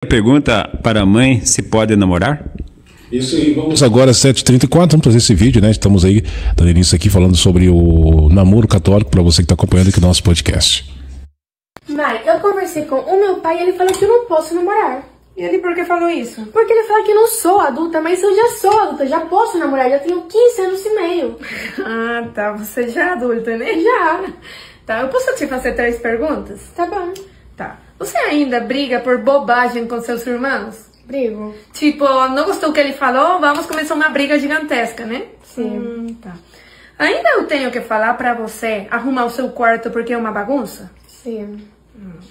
Pergunta para a mãe se pode namorar? Isso aí, vamos agora às 7h34, vamos fazer esse vídeo, né? Estamos aí, dando início aqui, falando sobre o namoro católico, para você que está acompanhando aqui o nosso podcast. Mãe, eu conversei com o meu pai e ele falou que eu não posso namorar. E ele por que falou isso? Porque ele fala que eu não sou adulta, mas eu já sou adulta, já posso namorar, já tenho 15 anos e meio. Ah, tá, você já é adulta, né? Já. Tá, eu posso te fazer 3 perguntas? Tá bom. Tá. Você ainda briga por bobagem com seus irmãos? Brigo. Tipo, não gostou o que ele falou, vamos começar uma briga gigantesca, né? Sim. Tá. Ainda eu tenho que falar pra você arrumar o seu quarto porque é uma bagunça? Sim.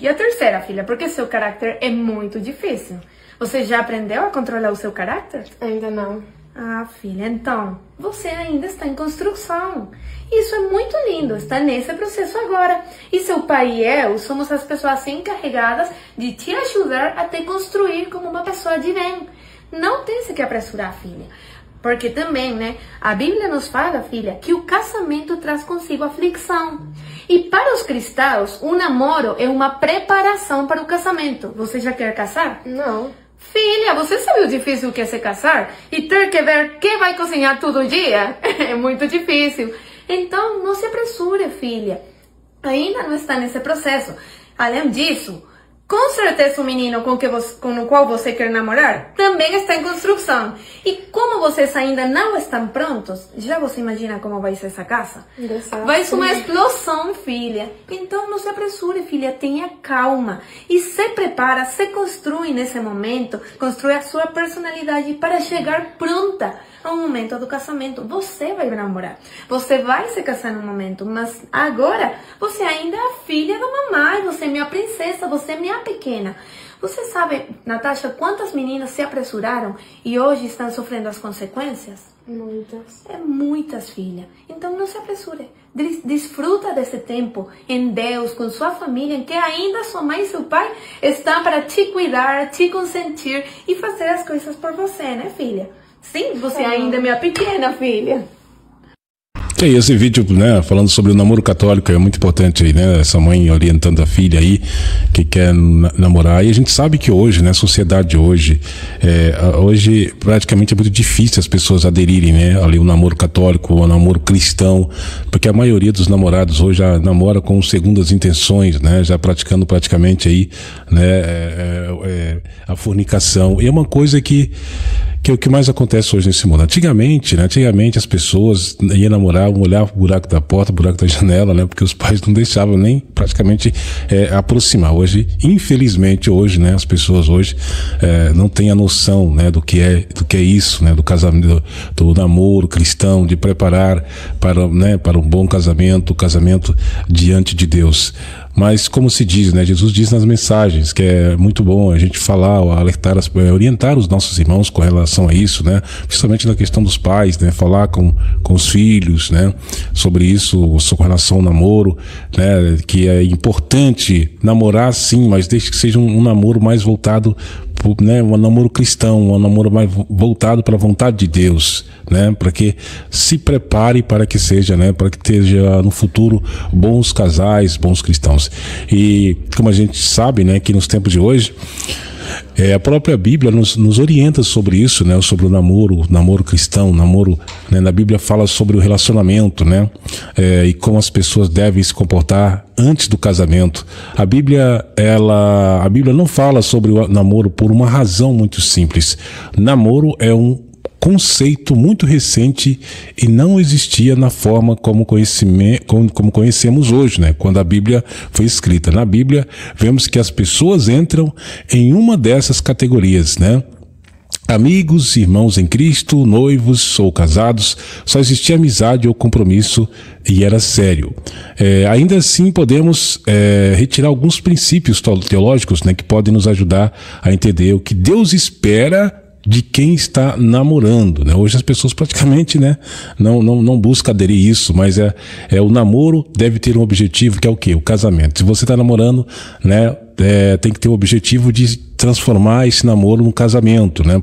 E a terceira, filha, porque seu caráter é muito difícil. Você já aprendeu a controlar o seu caráter? Ainda não. Ah, filha, então, você ainda está em construção. Isso é muito lindo, está nesse processo agora. E seu pai e eu somos as pessoas encarregadas de te ajudar a te construir como uma pessoa de bem. Não tem que apressurar, filha. Porque também, né, a Bíblia nos fala, filha, que o casamento traz consigo aflição. E para os cristãos, o namoro é uma preparação para o casamento. Você já quer casar? Não. Filha, você sabe o difícil que é se casar? E ter que ver quem vai cozinhar todo dia? É muito difícil. Então, não se apressure, filha. Ainda não está nesse processo. Além disso, com certeza o menino com o qual você quer namorar também está em construção. E como vocês ainda não estão prontos, já você imagina como vai ser essa casa? Vai ser uma explosão, filha. Então não se apressure, filha, tenha calma. E se prepara, se construi nesse momento, construi a sua personalidade para chegar pronta ao momento do casamento. Você vai namorar, você vai se casar no momento, mas agora você ainda é a filha da mamãe, você é minha princesa, você é minha pequena. Você sabe, Natasha, quantas meninas se apressuraram e hoje estão sofrendo as consequências? Muitas. É muitas, filha. Então não se apressure. Desfruta desse tempo em Deus, com sua família, em que ainda sua mãe e seu pai estão para te cuidar, te consentir e fazer as coisas por você, né, filha? Sim, você ainda é minha pequena filha. E aí, esse vídeo, né, falando sobre o namoro católico é muito importante aí, né? Essa mãe orientando a filha aí que quer namorar. E a gente sabe que hoje, né, a sociedade hoje praticamente é muito difícil as pessoas aderirem, né, ali o namoro católico, o namoro cristão, porque a maioria dos namorados hoje já namora com segundas intenções, né, já praticando praticamente aí, né, a fornicação. E é uma coisa que é o que mais acontece hoje nesse mundo. Antigamente as pessoas iam namorar, olhar o buraco da porta, o buraco da janela, né? Porque os pais não deixavam nem praticamente aproximar. Hoje, infelizmente, hoje, né? As pessoas hoje não têm a noção, né? Do que é isso, né? Do casamento, do namoro cristão, de preparar para um bom casamento, o casamento diante de Deus. Mas como se diz, né? Jesus diz nas mensagens que é muito bom a gente falar, alertar, orientar os nossos irmãos com relação a isso, né? Principalmente na questão dos pais, né? Falar com os filhos, né? Sobre isso, com relação ao namoro, né? Que é importante namorar sim, mas desde que seja um namoro mais voltado, né, um namoro cristão, um namoro mais voltado para a vontade de Deus, né, para que se prepare para que seja, né, para que esteja no futuro bons casais, bons cristãos. E como a gente sabe, né, que nos tempos de hoje a própria Bíblia nos orienta sobre isso, né? Sobre o namoro cristão, namoro, né? Na Bíblia fala sobre o relacionamento, né? E como as pessoas devem se comportar antes do casamento. A Bíblia não fala sobre o namoro por uma razão muito simples. Namoro é um conceito muito recente e não existia na forma como conhecemos hoje, né? Quando a Bíblia foi escrita. Na Bíblia, vemos que as pessoas entram em uma dessas categorias, né? Amigos, irmãos em Cristo, noivos ou casados, só existia amizade ou compromisso e era sério. Ainda assim, podemos retirar alguns princípios teológicos, né, que podem nos ajudar a entender o que Deus espera de quem está namorando, né? Hoje as pessoas praticamente, né, não buscam aderir a isso, mas o namoro deve ter um objetivo que é o quê? O casamento. Se você está namorando, né, tem que ter o objetivo de transformar esse namoro num casamento, né,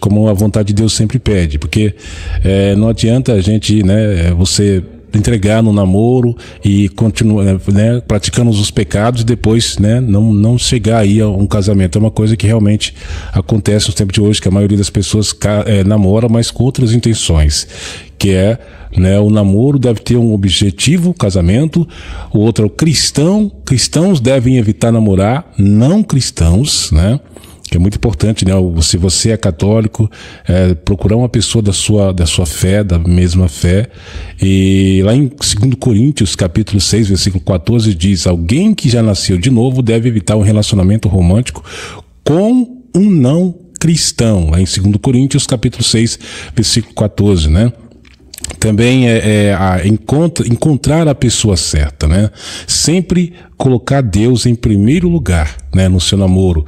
como a vontade de Deus sempre pede, porque não adianta a gente, né, você entregar no namoro e continuar, né, praticando os pecados e depois, né, não chegar aí a um casamento. É uma coisa que realmente acontece nos tempos de hoje, que a maioria das pessoas namora, mas com outras intenções, que é, né, o namoro deve ter um objetivo, casamento. O outro é o cristão. Cristãos devem evitar namorar não cristãos, né? Que é muito importante, né? Se você é católico, procurar uma pessoa da sua fé, da mesma fé. E lá em 2 Coríntios, capítulo 6, versículo 14, diz: alguém que já nasceu de novo deve evitar um relacionamento romântico com um não cristão. Lá em 2 Coríntios, capítulo 6, versículo 14, né? Também encontrar a pessoa certa, né? Sempre colocar Deus em primeiro lugar, né, no seu namoro.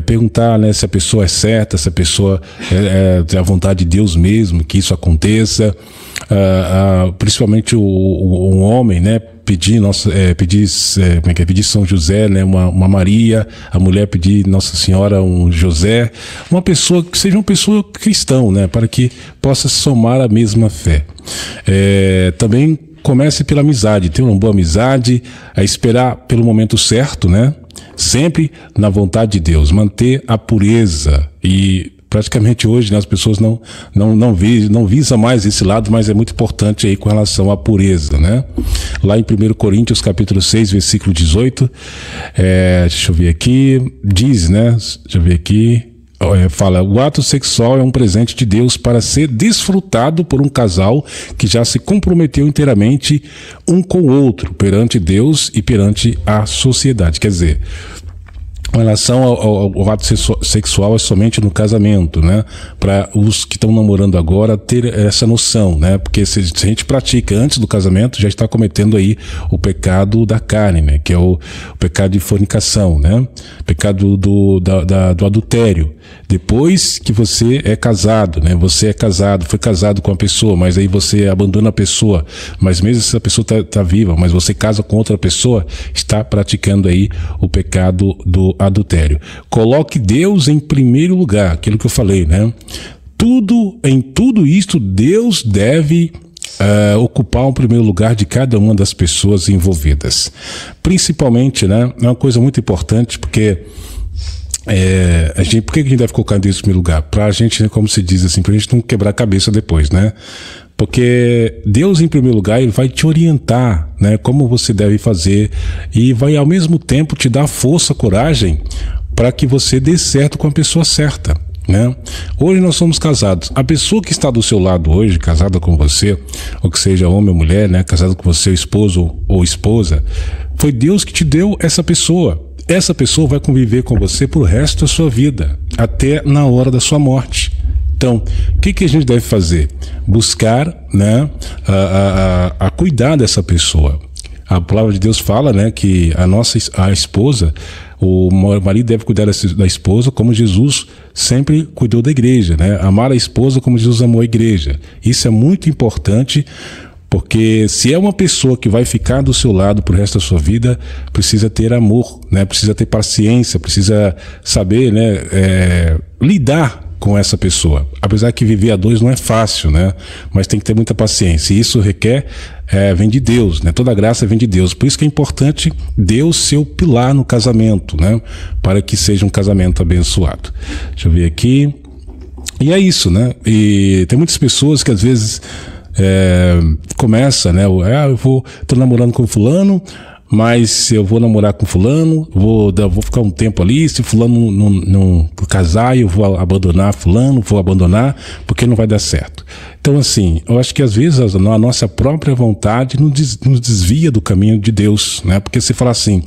Perguntar, né, se a pessoa é certa, se a pessoa é a vontade de Deus mesmo que isso aconteça. Principalmente um homem, né, pedir São José, né, uma Maria, a mulher pedir Nossa Senhora um José, uma pessoa que seja uma pessoa cristã, né, para que possa somar a mesma fé. Também comece pela amizade, ter uma boa amizade, esperar pelo momento certo, né, sempre na vontade de Deus, manter a pureza. E praticamente hoje, né, as pessoas não visam mais esse lado, mas é muito importante aí com relação à pureza, né? Lá em 1 Coríntios, capítulo 6, versículo 18, deixa eu ver aqui, diz, né? Deixa eu ver aqui. Fala: o ato sexual é um presente de Deus para ser desfrutado por um casal que já se comprometeu inteiramente um com o outro, perante Deus e perante a sociedade. Quer dizer, com relação ao ato sexual é somente no casamento, né? Para os que estão namorando agora ter essa noção, né? Porque se a gente pratica antes do casamento, já está cometendo aí o pecado da carne, né? Que é o pecado de fornicação, né? Pecado do adultério. Depois que você é casado, né? Você é casado, foi casado com a pessoa, mas aí você abandona a pessoa, mas mesmo se a pessoa tá viva, mas você casa com outra pessoa, está praticando aí o pecado do adultério. Coloque Deus em primeiro lugar, aquilo que eu falei, né? Em tudo isto, Deus deve ocupar o primeiro lugar de cada uma das pessoas envolvidas. Principalmente, né? É uma coisa muito importante, porque por que a gente deve colocar Deus em primeiro lugar? Pra gente, como se diz assim, pra gente não quebrar a cabeça depois, né? Porque Deus, em primeiro lugar, Ele vai te orientar, né, como você deve fazer, e vai, ao mesmo tempo, te dar força, coragem, para que você dê certo com a pessoa certa, né? Hoje nós somos casados. A pessoa que está do seu lado hoje, casada com você, ou que seja homem ou mulher, né, casada com você, esposo ou esposa, foi Deus que te deu essa pessoa. Essa pessoa vai conviver com você pro resto da sua vida, até na hora da sua morte. Então, o que a gente deve fazer? Buscar, né, a cuidar dessa pessoa. A palavra de Deus fala, né, que a esposa, o marido deve cuidar da esposa como Jesus sempre cuidou da igreja, né? Amar a esposa como Jesus amou a igreja. Isso é muito importante, porque se é uma pessoa que vai ficar do seu lado pro resto da sua vida, precisa ter amor, né? Precisa ter paciência, precisa saber, né, lidar com essa pessoa. Apesar que viver a dois não é fácil, né? Mas tem que ter muita paciência. E isso vem de Deus, né? Toda graça vem de Deus. Por isso que é importante Deus ser o pilar no casamento, né? Para que seja um casamento abençoado. Deixa eu ver aqui. E é isso, né? E tem muitas pessoas que às vezes começa, né? Tô namorando com fulano, mas eu vou namorar com fulano, vou ficar um tempo ali, se fulano não casar, eu vou abandonar fulano, porque não vai dar certo. Então, assim, eu acho que às vezes a nossa própria vontade nos desvia do caminho de Deus, né? Porque você fala assim,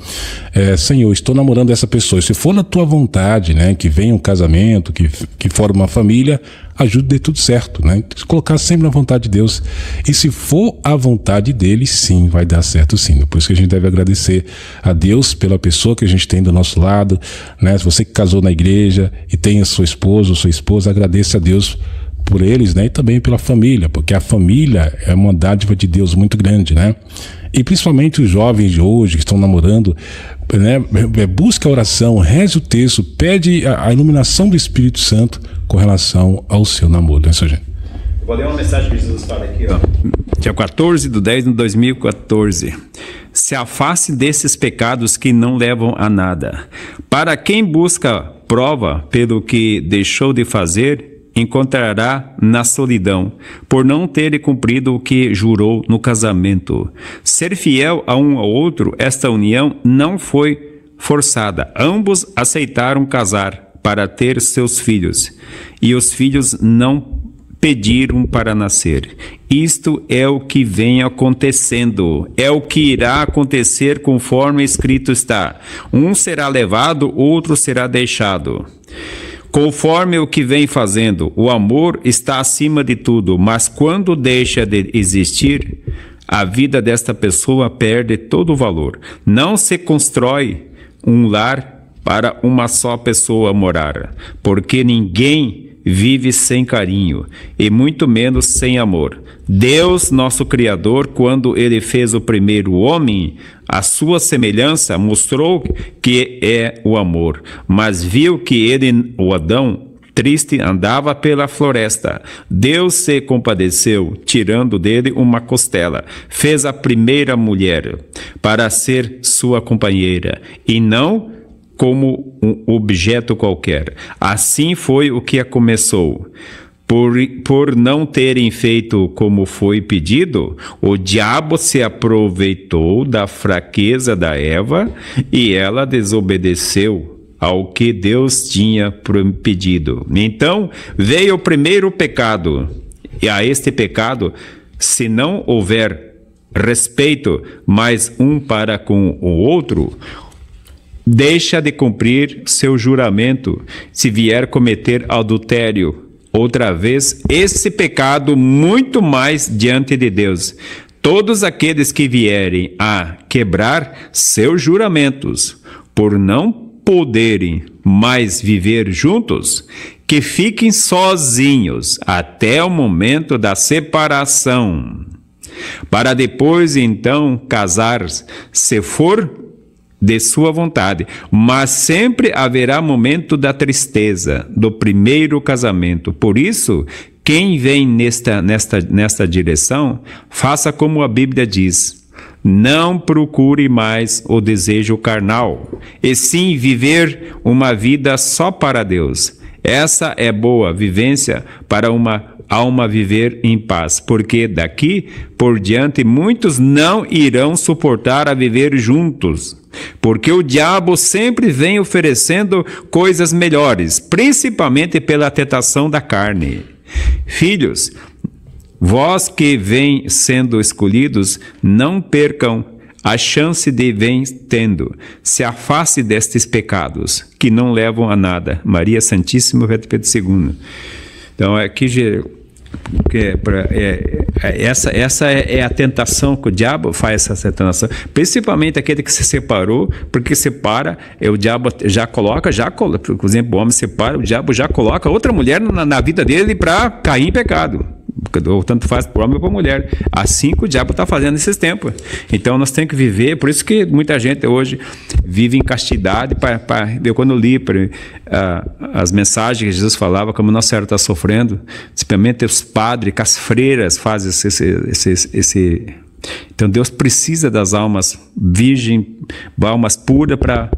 Senhor, estou namorando essa pessoa, e se for na tua vontade, né, que venha um casamento, que forme uma família, ajude, dê tudo certo, né? Colocar sempre na vontade de Deus. E se for a vontade dele, sim, vai dar certo sim. Por isso que a gente deve agradecer a Deus pela pessoa que a gente tem do nosso lado, né? Se você que casou na igreja e tem a sua esposa ou sua esposa, agradeça a Deus por eles, né? E também pela família, porque a família é uma dádiva de Deus muito grande, né? E principalmente os jovens de hoje que estão namorando, né? Busca a oração, reze o texto, pede a iluminação do Espírito Santo com relação ao seu namoro, né, gente? Vou ler uma mensagem que Jesus fala aqui, ó. Dia 14/10/2014. Se afaste desses pecados que não levam a nada. Para quem busca prova pelo que deixou de fazer, encontrará na solidão, por não ter cumprido o que jurou no casamento. Ser fiel a um ao outro, esta união não foi forçada. Ambos aceitaram casar para ter seus filhos, e os filhos não pediram para nascer. Isto é o que vem acontecendo, é o que irá acontecer conforme escrito está. Um será levado, outro será deixado. Conforme o que vem fazendo, o amor está acima de tudo, mas quando deixa de existir, a vida desta pessoa perde todo o valor. Não se constrói um lar para uma só pessoa morar, porque ninguém vive sem carinho, e muito menos sem amor. Deus, nosso Criador, quando Ele fez o primeiro homem, à sua semelhança, mostrou que é o amor, mas viu que ele, o Adão, triste, andava pela floresta. Deus se compadeceu, tirando dele uma costela. Fez a primeira mulher para ser sua companheira, e não como um objeto qualquer. Assim foi o que começou. Por não terem feito como foi pedido, o diabo se aproveitou da fraqueza da Eva e ela desobedeceu ao que Deus tinha pedido. Então veio o primeiro pecado, e a este pecado, se não houver respeito mais um para com o outro, deixa de cumprir seu juramento. Se vier cometer adultério outra vez, esse pecado muito mais diante de Deus. Todos aqueles que vierem a quebrar seus juramentos por não poderem mais viver juntos, que fiquem sozinhos até o momento da separação, para depois então casar, se for de sua vontade. Mas sempre haverá momento da tristeza, do primeiro casamento. Por isso, quem vem nesta direção, faça como a Bíblia diz: não procure mais o desejo carnal, e sim viver uma vida só para Deus. Essa é boa vivência para uma alma viver em paz, porque daqui por diante muitos não irão suportar a viver juntos, porque o diabo sempre vem oferecendo coisas melhores, principalmente pela tentação da carne. Filhos, vós que vêm sendo escolhidos, não percam a chance de vem tendo. Se afaste destes pecados, que não levam a nada. Maria Santíssima, Pedro II. Então, aqui essa é a tentação que o diabo faz, essa tentação, principalmente aquele que se separou, porque separa, o diabo já coloca, por exemplo, o homem separa, o diabo já coloca outra mulher na vida dele para cair em pecado, ou tanto faz para o homem ou para a mulher, assim que o diabo está fazendo nesses tempos. Então nós temos que viver, por isso que muita gente hoje vive em castidade. Eu quando li as mensagens que Jesus falava, como Nossa Senhora está sofrendo, principalmente os padres, as freiras fazem esse. Então Deus precisa das almas virgens, almas puras, para